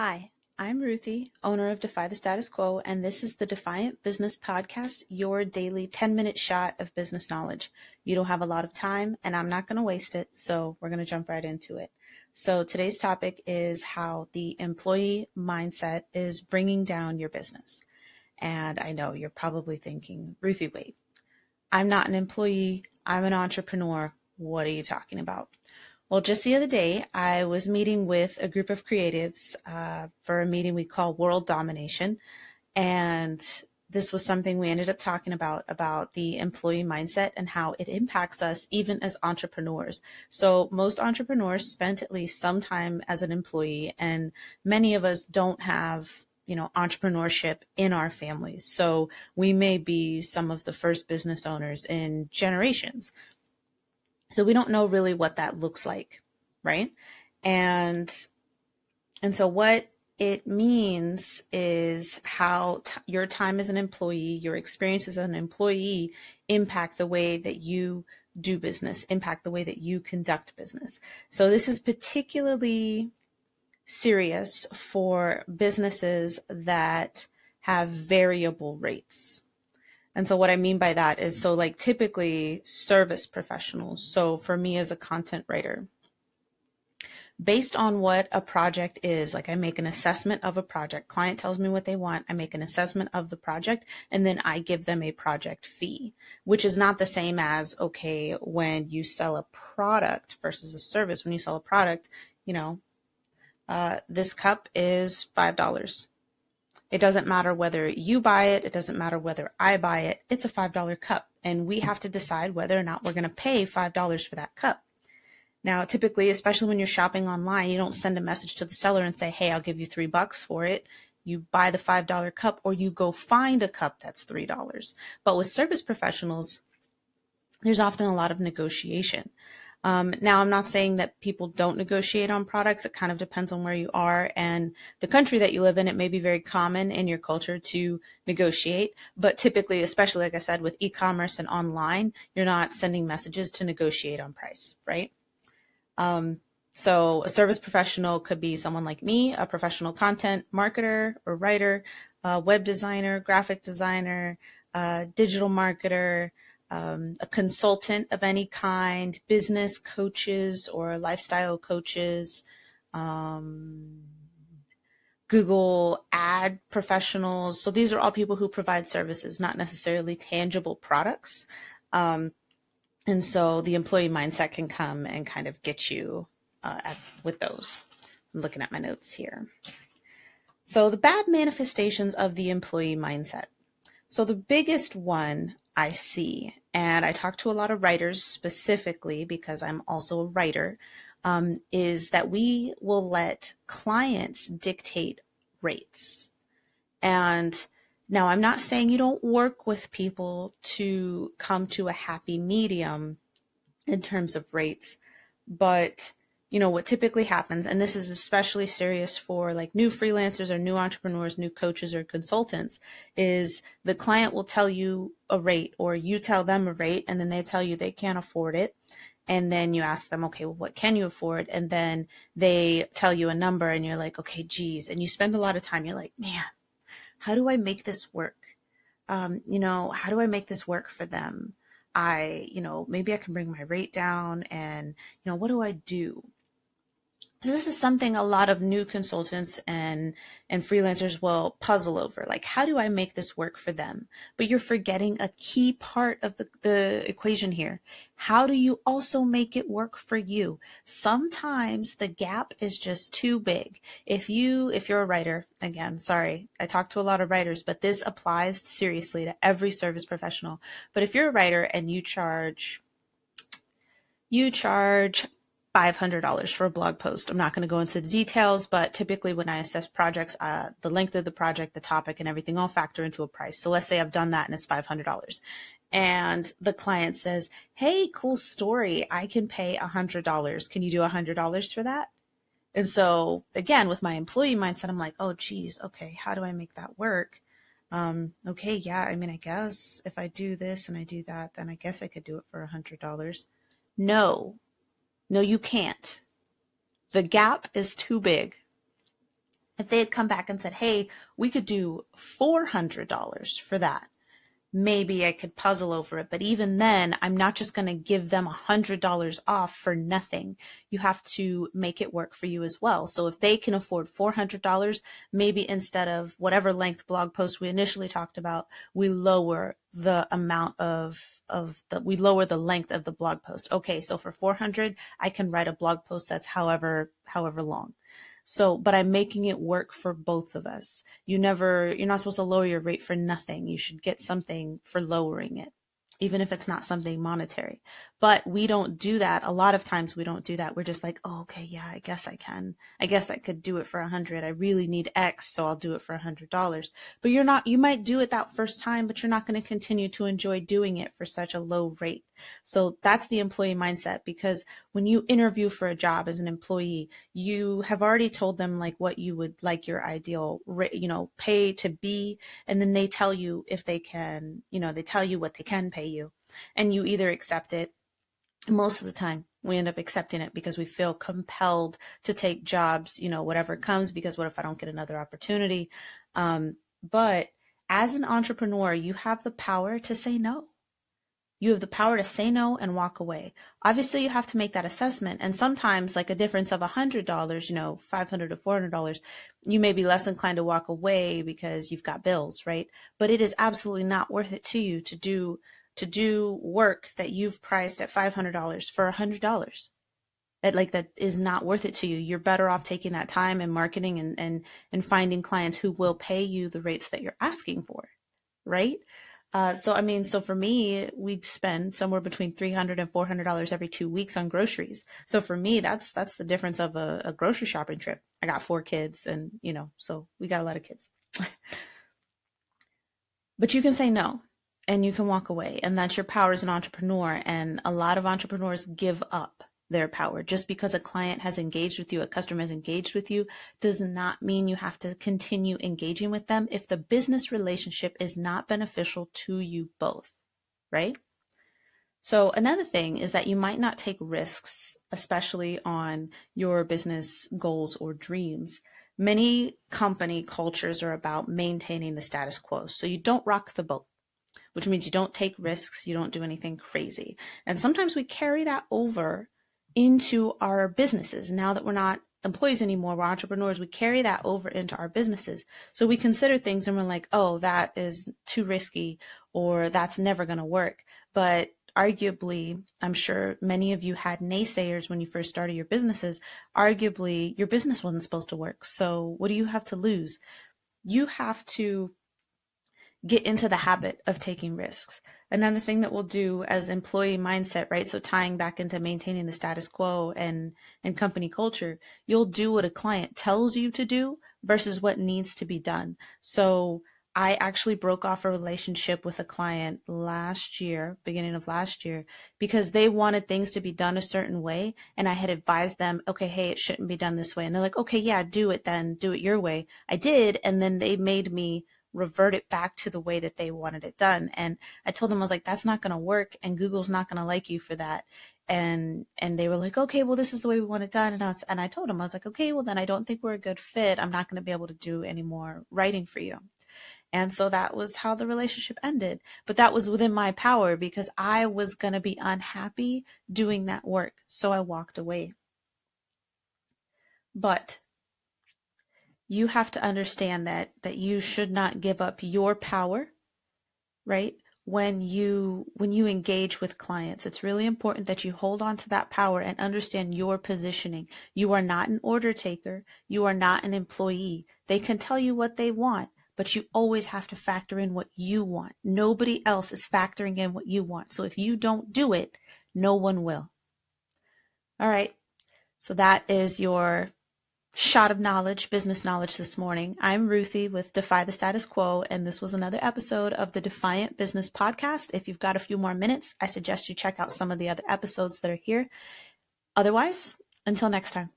Hi, I'm Ruthie, owner of Defy the Status Quo, and this is the Defiant Business Podcast, your daily 10-minute shot of business knowledge. You don't have a lot of time, and I'm not going to waste it, so we're going to jump right into it. So today's topic is how the employee mindset is bringing down your business. And I know you're probably thinking, Ruthie, wait, I'm not an employee, I'm an entrepreneur. What are you talking about? Well, just the other day, I was meeting with a group of creatives for a meeting we call World Domination. And this was something we ended up talking about the employee mindset and how it impacts us even as entrepreneurs. So most entrepreneurs spent at least some time as an employee, and many of us don't have entrepreneurship in our families. So we may be some of the first business owners in generations. So we don't know really what that looks like, right? And so what it means is how your time as an employee, your experience as an employee impact the way that you do business, impact the way that you conduct business. So this is particularly serious for businesses that have variable rates. And so what I mean by that is, so like typically service professionals. So for me as a content writer, based on what a project is, like I make an assessment of a project, client tells me what they want, I make an assessment of the project, and then I give them a project fee, which is not the same as, okay, when you sell a product versus a service. When you sell a product, this cup is $5. It doesn't matter whether you buy it. It doesn't matter whether I buy it. It's a $5 cup, and we have to decide whether or not we're going to pay $5 for that cup. Now, typically, especially when you're shopping online, you don't send a message to the seller and say, hey, I'll give you $3 for it. You buy the $5 cup, or you go find a cup that's $3. But with service professionals, there's often a lot of negotiation. Now, I'm not saying that people don't negotiate on products. It kind of depends on where you are and the country that you live in. It may be very common in your culture to negotiate, but typically, especially like I said, with e-commerce and online, you're not sending messages to negotiate on price, right? So a service professional could be someone like me, a professional content marketer or writer, a web designer, graphic designer, digital marketer, a consultant of any kind, business coaches or lifestyle coaches, Google ad professionals. So these are all people who provide services, not necessarily tangible products. And so the employee mindset can come and kind of get you with those. I'm looking at my notes here. So the bad manifestations of the employee mindset. So the biggest one I see, and I talk to a lot of writers specifically because I'm also a writer, is that we will let clients dictate rates. And now I'm not saying you don't work with people to come to a happy medium in terms of rates, but what typically happens, and this is especially serious for like new freelancers or new entrepreneurs, new coaches or consultants, is the client will tell you a rate or you tell them a rate, and then they tell you they can't afford it. And then you ask them, okay, well, what can you afford? And then they tell you a number and you're like, okay, geez. And you spend a lot of time. You're like, man, how do I make this work? How do I make this work for them? Maybe I can bring my rate down and, what do I do? So this is something a lot of new consultants and freelancers will puzzle over. Like, how do I make this work for them? But you're forgetting a key part of the equation here. How do you also make it work for you? Sometimes the gap is just too big. If you're a writer, again, sorry, I talk to a lot of writers, but this applies seriously to every service professional. But if you're a writer and you charge $500 for a blog post. I'm not going to go into the details, but typically when I assess projects, the length of the project, the topic, and everything all factor into a price. So let's say I've done that and it's $500. And the client says, hey, cool story. I can pay $100. Can you do $100 for that? And so again, with my employee mindset, I'm like, oh, geez, okay, how do I make that work? Okay, yeah, I mean, I guess if I do this and I do that, then I guess I could do it for $100. No, you can't. The gap is too big. If they had come back and said, hey, we could do $400 for that, maybe I could puzzle over it. But even then, I'm not just going to give them $100 off for nothing. You have to make it work for you as well. So if they can afford $400, maybe instead of whatever length blog post we initially talked about, we lower the amount we lower the length of the blog post. Okay, so for 400, I can write a blog post that's however long. So, but I'm making it work for both of us. You're not supposed to lower your rate for nothing. You should get something for lowering it, even if it's not something monetary. But we don't do that. A lot of times we don't do that. We're just like, oh, okay, yeah, I guess I can. I guess I could do it for 100. I really need X, so I'll do it for $100. But you might do it that first time, but you're not going to continue to enjoy doing it for such a low rate. So that's the employee mindset, because when you interview for a job as an employee, you have already told them like what you would like your ideal pay to be. And then they tell you if they can, they tell you what they can pay you, and you either accept it. Most of the time we end up accepting it because we feel compelled to take jobs, whatever comes, because what if I don't get another opportunity? But as an entrepreneur, you have the power to say no. You have the power to say no and walk away. Obviously, you have to make that assessment. And sometimes, like a difference of $100, $500 to $400, you may be less inclined to walk away because you've got bills, right? But it is absolutely not worth it to you to do work that you've priced at $500 for $100. That is not worth it to you. You're better off taking that time and marketing and finding clients who will pay you the rates that you're asking for, right? So for me, we spend somewhere between $300 and $400 every 2 weeks on groceries. So for me, that's the difference of a grocery shopping trip. I got 4 kids and, so we got a lot of kids. But you can say no and you can walk away, and that's your power as an entrepreneur. And a lot of entrepreneurs give up their power. Just because a client has engaged with you, a customer has engaged with you, does not mean you have to continue engaging with them if the business relationship is not beneficial to you both, right? So another thing is that you might not take risks, especially on your business goals or dreams. Many company cultures are about maintaining the status quo. So you don't rock the boat, which means you don't take risks, you don't do anything crazy. And sometimes we carry that over into our businesses. Now that we're not employees anymore, we're entrepreneurs, we carry that over into our businesses. So we consider things and we're like, oh, that is too risky, or that's never going to work. But arguably, I'm sure many of you had naysayers when you first started your businesses. Arguably, your business wasn't supposed to work. So what do you have to lose? You have to get into the habit of taking risks. Another thing that we'll do as employee mindset, right? So tying back into maintaining the status quo and company culture, you'll do what a client tells you to do versus what needs to be done. So I actually broke off a relationship with a client beginning of last year, because they wanted things to be done a certain way. And I had advised them, okay, hey, it shouldn't be done this way. And they're like, okay, yeah, do it then. Do it your way. I did. And then they made me revert it back to the way that they wanted it done. And I told them, I was like, that's not going to work, and Google's not going to like you for that. And they were like, okay, well, this is the way we want it done. And I told them, I was like, okay, well, then I don't think we're a good fit. I'm not going to be able to do any more writing for you. And so that was how the relationship ended. But that was within my power, because I was going to be unhappy doing that work. So I walked away. But you have to understand that you should not give up your power, right? When you engage with clients, it's really important that you hold on to that power and understand your positioning. You are not an order taker. You are not an employee. They can tell you what they want, but you always have to factor in what you want. Nobody else is factoring in what you want. So if you don't do it, no one will. All right. So that is your shot of knowledge, business knowledge this morning. I'm Ruthie with Defy the Status Quo, and this was another episode of the Defiant Business Podcast. If you've got a few more minutes, I suggest you check out some of the other episodes that are here. Otherwise, until next time.